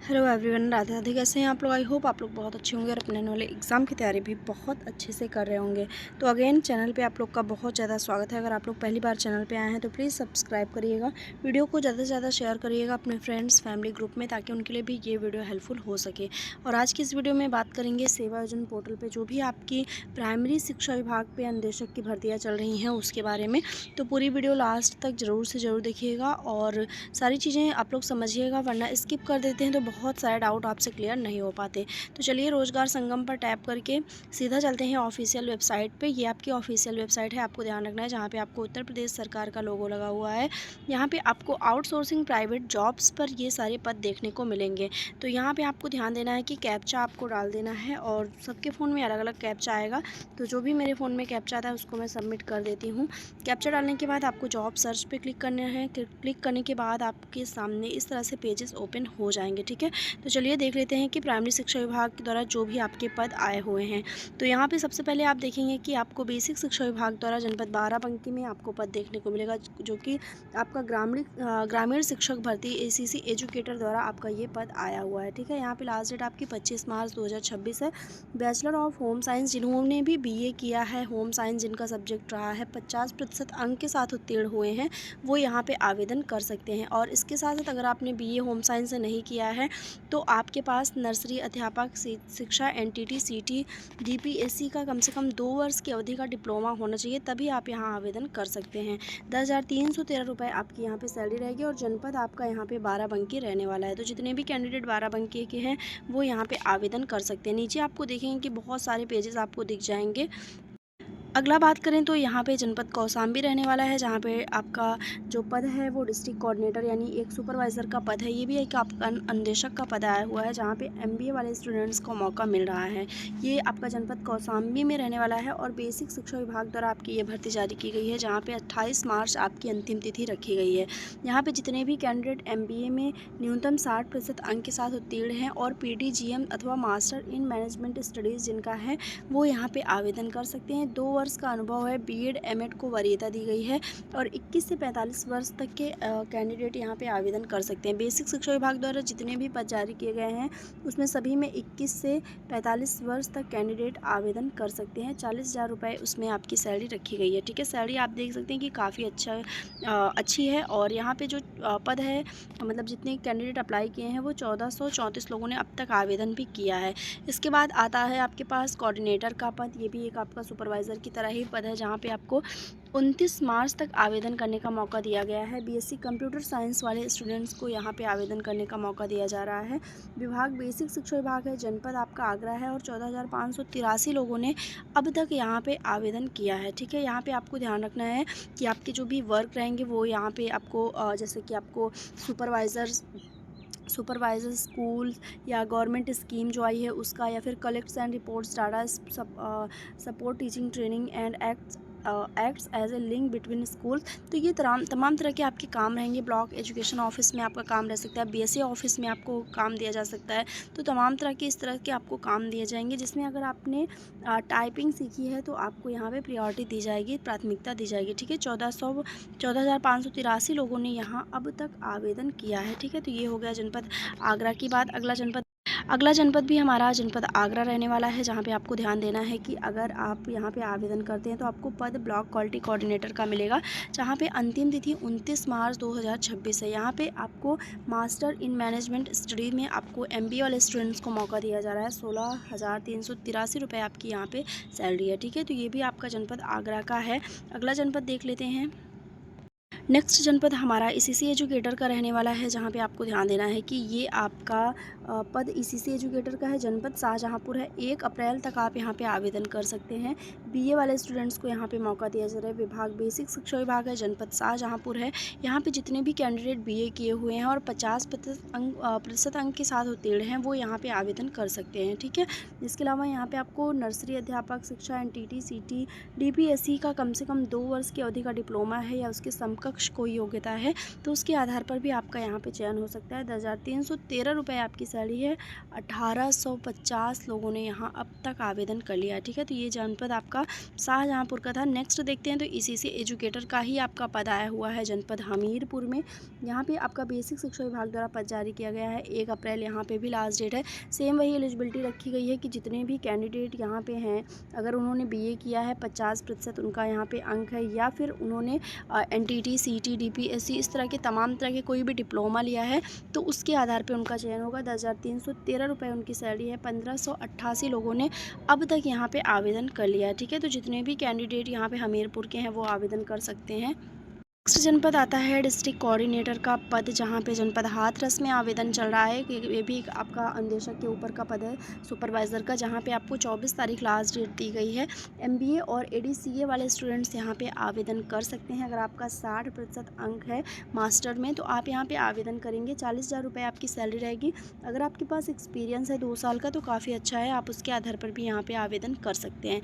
Hello everyone, Radhe Radhe. कैसे हैं आप लोग? आई होप आप लोग बहुत अच्छे होंगे और अपने आने वाले एग्ज़ाम की तैयारी भी बहुत अच्छे से कर रहे होंगे। तो अगेन चैनल पे आप लोग का बहुत ज़्यादा स्वागत है। अगर आप लोग पहली बार चैनल पे आए हैं तो प्लीज़ सब्सक्राइब करिएगा, वीडियो को ज़्यादा से ज़्यादा शेयर करिएगा अपने फ्रेंड्स फैमिली ग्रुप में, ताकि उनके लिए भी ये वीडियो हेल्पफुल हो सके। और आज की इस वीडियो में बात करेंगे सेवा योजन पोर्टल पर जो भी आपकी प्राइमरी शिक्षा विभाग पर अनुदेशक की भर्तियाँ चल रही हैं उसके बारे में। तो पूरी वीडियो लास्ट तक ज़रूर से ज़रूर देखिएगा और सारी चीज़ें आप लोग समझिएगा, वरना स्किप कर देते हैं तो बहुत सारे डाउट आपसे क्लियर नहीं हो पाते। तो चलिए रोज़गार संगम पर टैप करके सीधा चलते हैं ऑफिशियल वेबसाइट पे। ये आपकी ऑफिशियल वेबसाइट है, आपको ध्यान रखना है, जहाँ पे आपको उत्तर प्रदेश सरकार का लोगो लगा हुआ है। यहाँ पे आपको आउटसोर्सिंग प्राइवेट जॉब्स पर ये सारे पद देखने को मिलेंगे। तो यहाँ पे आपको ध्यान देना है कि कैप्चा आपको डाल देना है और सबके फ़ोन में अलग अलग कैप्चा आएगा। तो जो भी मेरे फ़ोन में कैप्चा आता है उसको मैं सबमिट कर देती हूँ। कैप्चा डालने के बाद आपको जॉब सर्च पे क्लिक करना है। क्लिक करने के बाद आपके सामने इस तरह से पेजेस ओपन हो जाएंगे। ठीक है, तो चलिए देख लेते हैं कि प्राइमरी शिक्षा विभाग के द्वारा जो भी आपके पद आए हुए हैं। तो यहाँ पे सबसे पहले आप देखेंगे कि आपको बेसिक शिक्षा विभाग द्वारा जनपद बाराबंकी में आपको पद देखने को मिलेगा, जो कि आपका ग्रामीण शिक्षक भर्ती एसीसी एजुकेटर द्वारा आपका ये पद आया हुआ है। ठीक है, यहाँ पे लास्ट डेट आपकी 25 मार्च 2026 है। बैचलर ऑफ होम साइंस जिन्होंने भी बीए किया है, होम साइंस जिनका सब्जेक्ट रहा है, 50% अंक के साथ उत्तीर्ण हुए हैं, वो यहाँ पे आवेदन कर सकते हैं। और इसके साथ साथ अगर आपने बीए होम साइंस से नहीं किया है तो आपके पास नर्सरी अध्यापक शिक्षा एनटीटी सीटी डीपीएससी का कम से कम 2 वर्ष की अवधि का डिप्लोमा होना चाहिए, तभी आप यहाँ आवेदन कर सकते हैं। 10,313 रुपये आपकी यहाँ पे सैलरी रहेगी और जनपद आपका यहाँ पे बाराबंकी रहने वाला है। तो जितने भी कैंडिडेट बाराबंकी के हैं वो यहाँ पे आवेदन कर सकते हैं। नीचे आपको देखेंगे कि बहुत सारे पेजेस आपको दिख जाएंगे। अगला बात करें तो यहाँ पे जनपद कौशाम्बी रहने वाला है, जहाँ पे आपका जो पद है वो डिस्ट्रिक्ट कोऑर्डिनेटर यानी एक सुपरवाइज़र का पद है। ये भी एक आपका अनुदेशक का पद आया हुआ है, जहाँ पे एमबीए वाले स्टूडेंट्स को मौका मिल रहा है। ये आपका जनपद कौशाम्बी में रहने वाला है और बेसिक शिक्षा विभाग द्वारा आपकी ये भर्ती जारी की गई है, जहाँ पे 28 मार्च आपकी अंतिम तिथि रखी गई है। यहाँ पे जितने भी कैंडिडेट एमबीए में न्यूनतम 60% अंक के साथ उत्तीर्ण हैं और पीटीजीएम अथवा मास्टर इन मैनेजमेंट स्टडीज़ जिनका है वो यहाँ पे आवेदन कर सकते हैं। 2 वर्ष का अनुभव है, बीएड एमएड को वरीयता दी गई है और 21 से 45 वर्ष तक के कैंडिडेट यहाँ पे आवेदन कर सकते हैं। बेसिक शिक्षा विभाग द्वारा जितने भी पद जारी किए गए हैं उसमें सभी में 21 से 45 वर्ष तक कैंडिडेट आवेदन कर सकते हैं। 40,000 रुपये उसमें आपकी सैलरी रखी गई है। ठीक है, सैलरी आप देख सकते हैं कि काफ़ी अच्छी है। और यहाँ पे जो पद है, मतलब जितने कैंडिडेट अप्लाई किए हैं वो 1434 लोगों ने अब तक आवेदन भी किया है। इसके बाद आता है आपके पास कोऑर्डिनेटर का पद। ये भी एक आपका सुपरवाइज़र की तरह ही पद है, जहाँ पे आपको 29 मार्च तक आवेदन करने का मौका दिया गया है। बीएससी कंप्यूटर साइंस वाले स्टूडेंट्स को यहाँ पे आवेदन करने का मौका दिया जा रहा है। विभाग बेसिक शिक्षा विभाग है, जनपद आपका आगरा है और 14,583 लोगों ने अब तक यहाँ पे आवेदन किया है। ठीक है, यहाँ पे आपको ध्यान रखना है कि आपके जो भी वर्क रहेंगे वो यहाँ पे आपको जैसे कि आपको सुपरवाइज़र स्कूल या गवर्नमेंट स्कीम जो आई है उसका, या फिर collects and reports data support teaching training and acts as a link between school. तो ये तमाम तरह के आपके काम रहेंगे। ब्लॉक एजुकेशन ऑफिस में आपका काम रह सकता है, बीएससी ऑफिस में आपको काम दिया जा सकता है। तो तमाम तरह के इस तरह के आपको काम दिए जाएंगे, जिसमें अगर आपने टाइपिंग सीखी है तो आपको यहाँ पे प्रायोरिटी दी जाएगी, प्राथमिकता दी जाएगी। ठीक है, 14,583 लोगों ने यहाँ अब तक आवेदन किया है। ठीक है, तो ये हो गया जनपद आगरा की बात। अगला जनपद भी हमारा जनपद आगरा रहने वाला है, जहाँ पे आपको ध्यान देना है कि अगर आप यहाँ पे आवेदन करते हैं तो आपको पद ब्लॉक क्वालिटी कोऑर्डिनेटर का मिलेगा, जहाँ पे अंतिम तिथि 29 मार्च 2026 है। यहाँ पे आपको मास्टर इन मैनेजमेंट स्टडी में आपको एमबीए वाले स्टूडेंट्स को मौका दिया जा रहा है। 16,383 रुपये आपकी यहाँ पे सैलरी है। ठीक है, तो ये भी आपका जनपद आगरा का है। अगला जनपद देख लेते हैं। नेक्स्ट जनपद हमारा ईसीसी एजुकेटर का रहने वाला है, जहाँ पे आपको ध्यान देना है कि ये आपका पद ईसीसी एजुकेटर का है। जनपद शाहजहाँपुर है। 1 अप्रैल तक आप यहाँ पे आवेदन कर सकते हैं। बीए वाले स्टूडेंट्स को यहाँ पे मौका दिया जा रहा है। विभाग बेसिक शिक्षा विभाग है, जनपद शाहजहाँपुर है। यहाँ पे जितने भी कैंडिडेट बीए किए हुए हैं और 50% अंक के साथ उत्तीर्ण हैं वो यहाँ पे आवेदन कर सकते हैं। ठीक है, इसके अलावा यहाँ पे आपको नर्सरी अध्यापक शिक्षा एनटीटी सीटी डीपीएससी का कम से कम 2 वर्ष की अवधि का डिप्लोमा है या उसके समकक्ष समकक्ष कोई योग्यता है तो उसके आधार पर भी आपका यहाँ पे चयन हो सकता है। 10,313 रुपये आपकी सैलरी है। 1850 लोगों ने यहाँ अब तक आवेदन कर लिया, ठीक है। तो ये जनपद आपका शाहजहाँपुर का था। नेक्स्ट देखते हैं तो इसी से एजुकेटर का ही आपका पद आया हुआ है जनपद हमीरपुर में। यहाँ पे आपका बेसिक शिक्षा विभाग द्वारा पद जारी किया गया है। 1 अप्रैल यहाँ पे भी लास्ट डेट है। सेम वही एलिजिबिलिटी रखी गई है कि जितने भी कैंडिडेट यहाँ पे हैं, अगर उन्होंने बीए किया है 50% उनका यहाँ पे अंक है, या फिर उन्होंने एनटीटी, सीटी, डीपीएससी इस तरह के तमाम तरह के कोई भी डिप्लोमा लिया है तो उसके आधार पे उनका चयन होगा। 10,313 रुपये उनकी सैलरी है। 1588 लोगों ने अब तक यहाँ पे आवेदन कर लिया है, ठीक है। तो जितने भी कैंडिडेट यहाँ पे हमीरपुर के हैं वो आवेदन कर सकते हैं। नेक्स्ट जनपद आता है डिस्ट्रिक्ट कोऑर्डिनेटर का पद, जहाँ पे जनपद हाथरस में आवेदन चल रहा है। ये भी एक आपका अंदेशक के ऊपर का पद है, सुपरवाइज़र का, जहाँ पे आपको 24 तारीख लास्ट डेट दी गई है। एमबीए और एडीसीए वाले स्टूडेंट्स यहाँ पे आवेदन कर सकते हैं। अगर आपका 60% अंक है मास्टर में तो आप यहाँ पे आवेदन करेंगे। 40,000 रुपये आपकी सैलरी रहेगी। अगर आपके पास एक्सपीरियंस है 2 साल का तो काफ़ी अच्छा है, आप उसके आधार पर भी यहाँ पर आवेदन कर सकते हैं।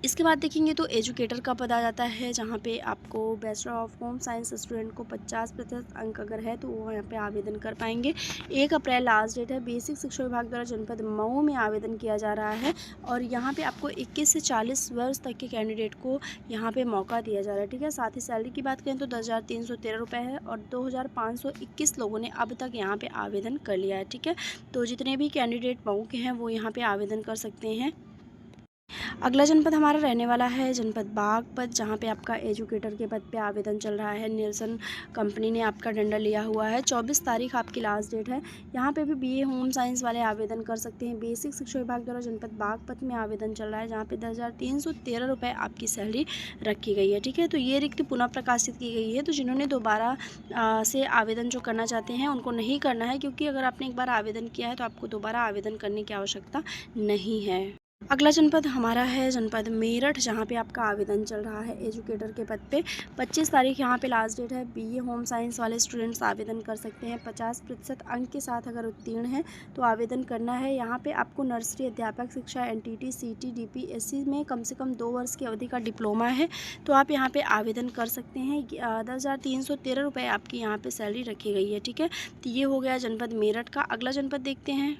इसके बाद देखेंगे तो एजुकेटर का पद आ जाता है, जहाँ पे आपको bachelor of home science student को 50% अंक अगर है तो वो यहाँ पे आवेदन कर पाएंगे। 1 अप्रैल लास्ट डेट है। बेसिक शिक्षा विभाग द्वारा जनपद मऊ में आवेदन किया जा रहा है और यहाँ पे आपको 21 से 40 वर्ष तक के कैंडिडेट को यहाँ पे मौका दिया जा रहा है, ठीक है। साथ ही सैलरी की बात करें तो 10,313 रुपये है और 2,521 लोगों ने अब तक यहाँ पर आवेदन कर लिया है, ठीक है। तो जितने भी कैंडिडेट मऊ के हैं वो यहाँ पर आवेदन कर सकते हैं। अगला जनपद हमारा रहने वाला है जनपद बागपत, जहाँ पे आपका एजुकेटर के पद पे आवेदन चल रहा है। निल्सन कंपनी ने आपका डंडा लिया हुआ है। 24 तारीख आपकी लास्ट डेट है। यहाँ पे भी बीए होम साइंस वाले आवेदन कर सकते हैं। बेसिक शिक्षा विभाग द्वारा जनपद बागपत में आवेदन चल रहा है, जहाँ पे 10,313 रुपये आपकी सैलरी रखी गई है, ठीक है। तो ये रिक्ति पुनः प्रकाशित की गई है, तो जिन्होंने दोबारा से आवेदन जो करना चाहते हैं उनको नहीं करना है, क्योंकि अगर आपने एक बार आवेदन किया है तो आपको दोबारा आवेदन करने की आवश्यकता नहीं है। अगला जनपद हमारा है जनपद मेरठ, जहाँ पे आपका आवेदन चल रहा है एजुकेटर के पद पे। 25 तारीख यहाँ पे लास्ट डेट है। बीए होम साइंस वाले स्टूडेंट्स आवेदन कर सकते हैं। 50% अंक के साथ अगर उत्तीर्ण हैं तो आवेदन करना है। यहाँ पे आपको नर्सरी अध्यापक शिक्षा, एनटीटी, सीटी, डीपीएससी में कम से कम 2 वर्ष की अवधि का डिप्लोमा है तो आप यहाँ पर आवेदन कर सकते हैं। 10,313 रुपये आपकी यहाँ पर सैलरी रखी गई है, ठीक है। तो ये हो गया जनपद मेरठ का। अगला जनपद देखते हैं।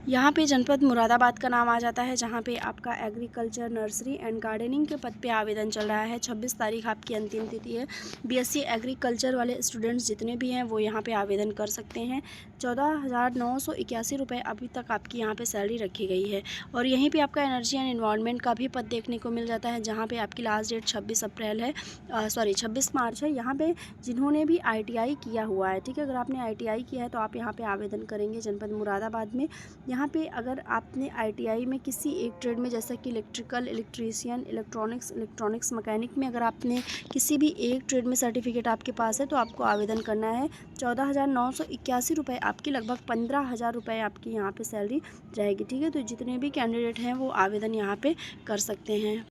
यहाँ पे जनपद मुरादाबाद का नाम आ जाता है, जहाँ पे आपका एग्रीकल्चर, नर्सरी एंड गार्डनिंग के पद पे आवेदन चल रहा है। 26 तारीख आपकी अंतिम तिथि है। बीएससी एग्रीकल्चर वाले स्टूडेंट्स जितने भी हैं वो यहाँ पे आवेदन कर सकते हैं। 14,981 रुपये अभी तक आपकी यहाँ पे सैलरी रखी गई है। और यहीं पे आपका एनर्जी एंड एनवायरनमेंट का भी पद देखने को मिल जाता है, जहाँ पे आपकी लास्ट डेट 26 मार्च है। यहाँ पे जिन्होंने भी ITI किया हुआ है, ठीक है, अगर आपने ITI किया है तो आप यहाँ पे आवेदन करेंगे जनपद मुरादाबाद में। यहाँ पे अगर आपने ITI में किसी एक ट्रेड में, जैसा कि इलेक्ट्रिकल, इलेक्ट्रीशियन, इलेक्ट्रॉनिक्स मैकेनिक में अगर आपने किसी भी एक ट्रेड में सर्टिफिकेट आपके पास है तो आपको आवेदन करना है। 14,981 रुपये आपकी, लगभग 15,000 रुपये आपकी यहाँ पे सैलरी रहेगी, ठीक है। तो जितने भी कैंडिडेट हैं वो आवेदन यहाँ पे कर सकते हैं।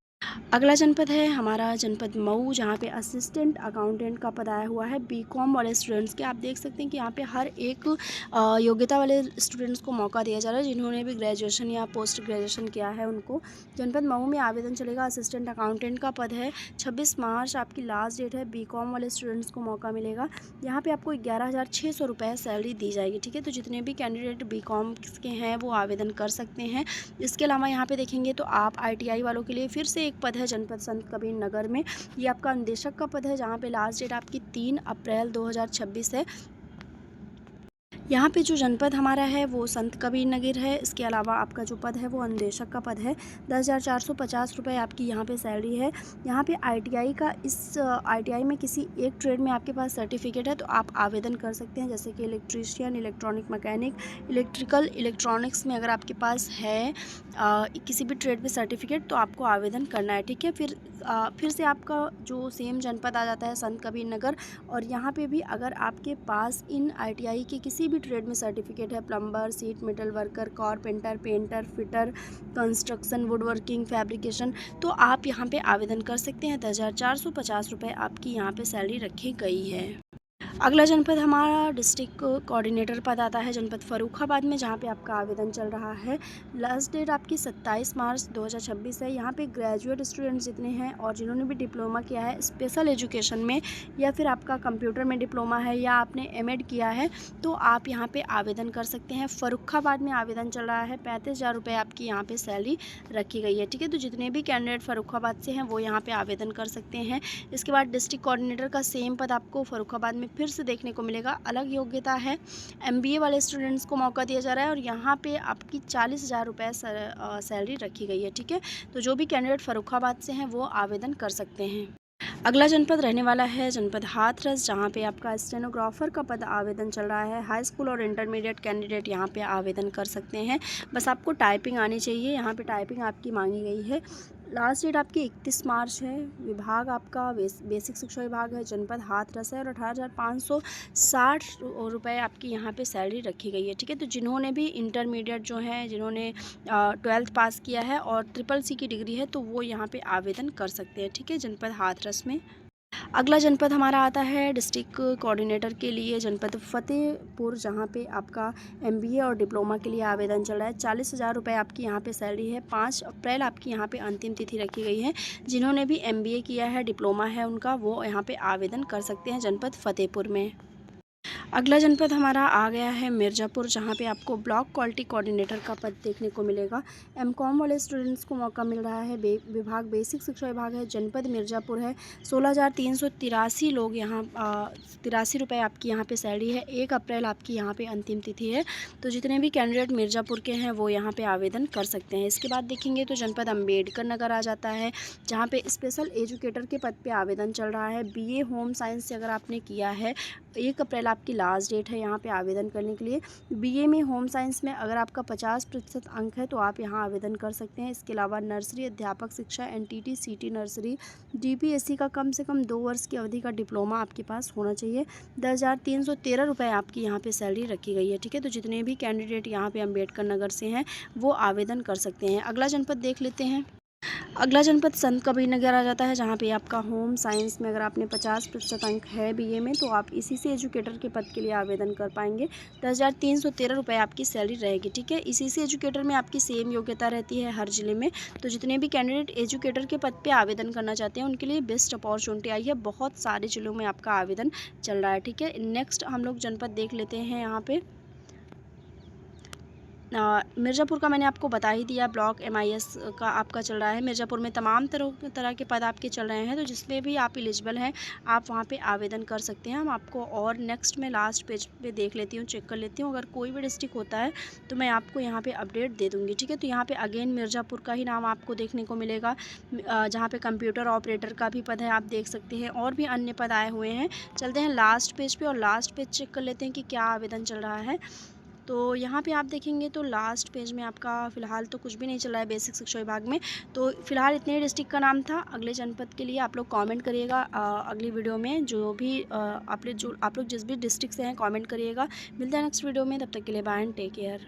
अगला जनपद है हमारा जनपद मऊ, जहाँ पे असिस्टेंट अकाउंटेंट का पद आया हुआ है बीकॉम वाले स्टूडेंट्स के। आप देख सकते हैं कि यहाँ पे हर एक योग्यता वाले स्टूडेंट्स को मौका दिया जा रहा है। जिन्होंने भी ग्रेजुएशन या पोस्ट ग्रेजुएशन किया है उनको जनपद मऊ में आवेदन चलेगा। असिस्टेंट अकाउंटेंट का पद है। 26 मार्च आपकी लास्ट डेट है। बीकॉम वाले स्टूडेंट्स को मौका मिलेगा। यहाँ पर आपको 11,600 रुपये सैलरी दी जाएगी, ठीक है। तो जितने भी कैंडिडेट बीकॉम के हैं वो आवेदन कर सकते हैं। इसके अलावा यहाँ पर देखेंगे तो आप ITI वालों के लिए फिर से एक पद है जनपद संत कबीर नगर में। ये आपका निदेशक का पद है, जहाँ पे लास्ट डेट आपकी 3 अप्रैल 2026 है। यहाँ पे जो जनपद हमारा है वो संत कबीर नगर है। इसके अलावा आपका जो पद है वो अनुदेशक का पद है। 10,450 रुपये आपकी यहाँ पे सैलरी है। यहाँ पे ITI का, इस ITI में किसी एक ट्रेड में आपके पास सर्टिफिकेट है तो आप आवेदन कर सकते हैं, जैसे कि electrician, electronic mechanic, electrical, electronics में अगर आपके पास है किसी भी ट्रेड में सर्टिफिकेट तो आपको आवेदन करना है, ठीक है। फिर से आपका जो सेम जनपद आ जाता है संत कबीर नगर। और यहाँ पे भी अगर आपके पास इन ITI के किसी भी ट्रेड में सर्टिफिकेट है, plumber, seat metal worker, carpenter, painter, fitter, construction, would working, fabrication, तो आप यहाँ पे आवेदन कर सकते हैं। 10,450 रुपये आपकी यहाँ पे सैलरी रखी गई है। अगला जनपद हमारा डिस्ट्रिक्ट कोऑर्डिनेटर पद आता है जनपद फर्रुखाबाद में, जहाँ पे आपका आवेदन चल रहा है। लास्ट डेट आपकी 27 मार्च 2026 है। यहाँ पे ग्रेजुएट स्टूडेंट्स जितने हैं और जिन्होंने भी डिप्लोमा किया है स्पेशल एजुकेशन में, या फिर आपका कंप्यूटर में डिप्लोमा है, या आपने एमएड किया है, तो आप यहाँ पे आवेदन कर सकते हैं। फर्रुखाबाद में आवेदन चल रहा है। 35,000 रुपये आपकी यहाँ पे सैलरी रखी गई है। ठीक है, तो जितने भी कैंडिडेट फर्रुखाबाद से हैं वो यहाँ पे आवेदन कर सकते हैं। इसके बाद डिस्ट्रिक्ट कोऑर्डिनेटर का सेम पद आपको फर्रुखाबाद में फिर से देखने को मिलेगा। अलग योग्यता है, एमबीए वाले स्टूडेंट्स को मौका दिया जा रहा है और यहाँ पे आपकी 40,000 रुपये सैलरी रखी गई है। ठीक है, तो जो भी कैंडिडेट फर्रुखाबाद से हैं वो आवेदन कर सकते हैं। अगला जनपद रहने वाला है जनपद हाथरस, जहाँ पे आपका स्टेनोग्राफर का पद आवेदन चल रहा है। हाई स्कूल और इंटरमीडिएट कैंडिडेट यहाँ पे आवेदन कर सकते हैं। बस आपको टाइपिंग आनी चाहिए। यहाँ पे टाइपिंग आपकी मांगी गई है। लास्ट डेट आपकी 31 मार्च है। विभाग आपका बेसिक शिक्षा विभाग है, जनपद हाथरस है और 18,560 रुपये आपकी यहाँ पे सैलरी रखी गई है। ठीक है, तो जिन्होंने भी इंटरमीडिएट जो है, जिन्होंने 12th पास किया है और CCC की डिग्री है, तो वो यहाँ पे आवेदन कर सकते हैं। ठीक है, जनपद हाथरस में। अगला जनपद हमारा आता है डिस्ट्रिक्ट कोऑर्डिनेटर के लिए जनपद फतेहपुर, जहाँ पे आपका एमबीए और डिप्लोमा के लिए आवेदन चल रहा है। 40,000 रुपये आपकी यहाँ पे सैलरी है। 5 अप्रैल आपकी यहाँ पे अंतिम तिथि रखी गई है। जिन्होंने भी एमबीए किया है, डिप्लोमा है उनका, वो यहाँ पे आवेदन कर सकते हैं जनपद फतेहपुर में। अगला जनपद हमारा आ गया है मिर्ज़ापुर, जहाँ पे आपको ब्लॉक क्वालिटी कोऑर्डिनेटर का पद देखने को मिलेगा। एमकॉम वाले स्टूडेंट्स को मौका मिल रहा है। विभाग बेसिक शिक्षा विभाग है, जनपद मिर्ज़ापुर है। 16,383 लोग यहाँ 83 रुपये आपकी यहाँ पे सैलरी है। 1 अप्रैल आपकी यहाँ पे अंतिम तिथि है। तो जितने भी कैंडिडेट मिर्ज़ापुर के हैं वो यहाँ पे आवेदन कर सकते हैं। इसके बाद देखेंगे तो जनपद अम्बेडकर नगर आ जाता है, जहाँ पे स्पेशल एजुकेटर के पद पे आवेदन चल रहा है। बीए होम साइंस से अगर आपने किया है, 1 अप्रैल आपकी लास्ट डेट है यहाँ पे आवेदन करने के लिए। बीए में होम साइंस में अगर आपका 50% अंक है तो आप यहाँ आवेदन कर सकते हैं। इसके अलावा नर्सरी अध्यापक शिक्षा, एनटीटी, सीटी नर्सरी, डीपीएससी का कम से कम 2 वर्ष की अवधि का डिप्लोमा आपके पास होना चाहिए। 10,313 रुपये आपकी यहाँ पे सैलरी रखी गई है। ठीक है, तो जितने भी कैंडिडेट यहाँ पे अम्बेडकर नगर से हैं वो आवेदन कर सकते हैं। अगला जनपद देख लेते हैं। अगला जनपद संत कबीर नगर आ जाता है, जहाँ पे आपका होम साइंस में अगर आपने 50% अंक है बीए में, तो आप इसी से एजुकेटर के पद के लिए आवेदन कर पाएंगे। 10,313 रुपये आपकी सैलरी रहेगी। ठीक है, इसी से एजुकेटर में आपकी सेम योग्यता रहती है हर जिले में। तो जितने भी कैंडिडेट एजुकेटर के पद पे आवेदन करना चाहते हैं उनके लिए बेस्ट अपॉर्चुनिटी आई है। बहुत सारे जिलों में आपका आवेदन चल रहा है। ठीक है, नेक्स्ट हम लोग जनपद देख लेते हैं। यहाँ पे मिर्ज़ापुर का मैंने आपको बता ही दिया। ब्लॉक MIS का आपका चल रहा है। मिर्ज़ापुर में तमाम तरह के पद आपके चल रहे हैं, तो जिसमें भी आप एलिजिबल हैं आप वहाँ पे आवेदन कर सकते हैं। हम आपको और नेक्स्ट में लास्ट पेज पे देख लेती हूँ, चेक कर लेती हूँ। अगर कोई भी डिस्ट्रिक्ट होता है तो मैं आपको यहाँ पर अपडेट दे दूँगी। ठीक है, तो यहाँ पर अगेन मिर्ज़ापुर का ही नाम आपको देखने को मिलेगा, जहाँ पर कंप्यूटर ऑपरेटर का भी पद है, आप देख सकते हैं। और भी अन्य पद आए हुए हैं। चलते हैं लास्ट पेज पर और लास्ट पेज चेक कर लेते हैं कि क्या आवेदन चल रहा है। तो यहाँ पे आप देखेंगे तो लास्ट पेज में आपका फ़िलहाल तो कुछ भी नहीं चल रहा है बेसिक शिक्षा विभाग में। तो फ़िलहाल इतने डिस्ट्रिक्ट का नाम था। अगले जनपद के लिए आप लोग कमेंट करिएगा। अगली वीडियो में जो भी आप लोग जिस भी डिस्ट्रिक्ट से हैं कमेंट करिएगा। मिलते हैं नेक्स्ट वीडियो में, तब तक के लिए बाय एंड टेक केयर।